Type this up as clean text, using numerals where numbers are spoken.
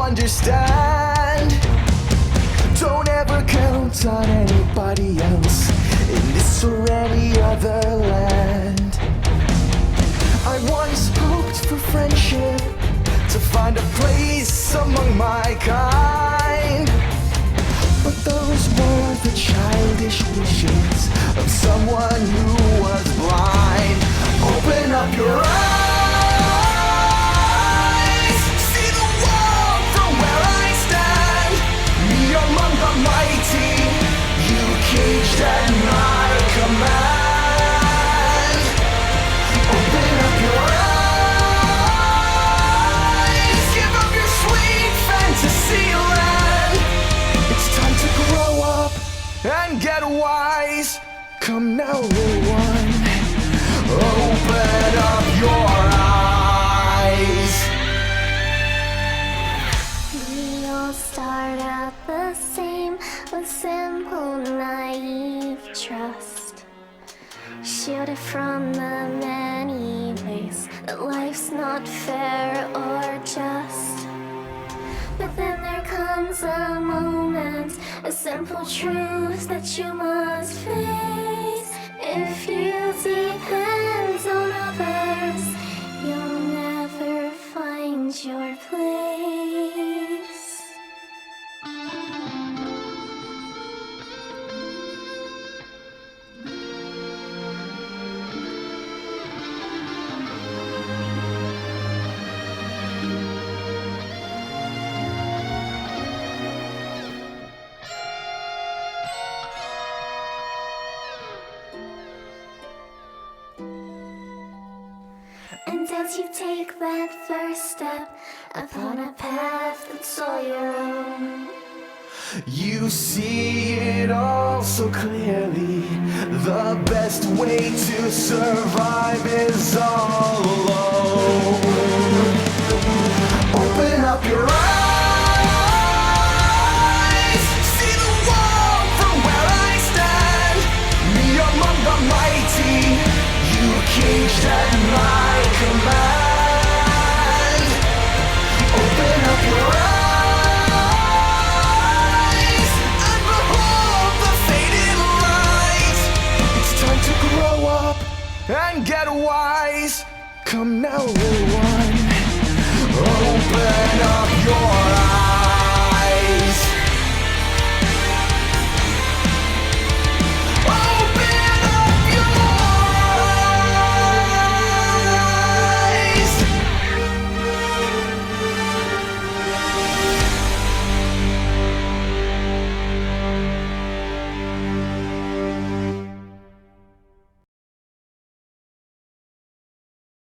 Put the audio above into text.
understand. Don't ever count on anybody else in this or any other land. I once hoped for friendship, to find a place among my kind, but those were the childish wishes of someone who was blind. Open up your eyes, see the world from where I stand. Me among the mighty, you caged at my command. Open up your eyes, give up your sweet fantasy land. It's time to grow up and get wise. Come now, little one, open up your eyes. We all start out the same, with simple, naive trust, shielded from the many ways that life's not fair or just. But then there comes a moment, a simple truth that you must face. If you depend on others, you'll never find your place. And as you take that first step upon a path that's all your own, you see it all so clearly. The best way to survive is all alone. Open up your eyes, see the world from where I stand. Me among the mighty, you caged at my command. Open up your eyes and behold the faded light. It's time to grow up and get wise. Come now,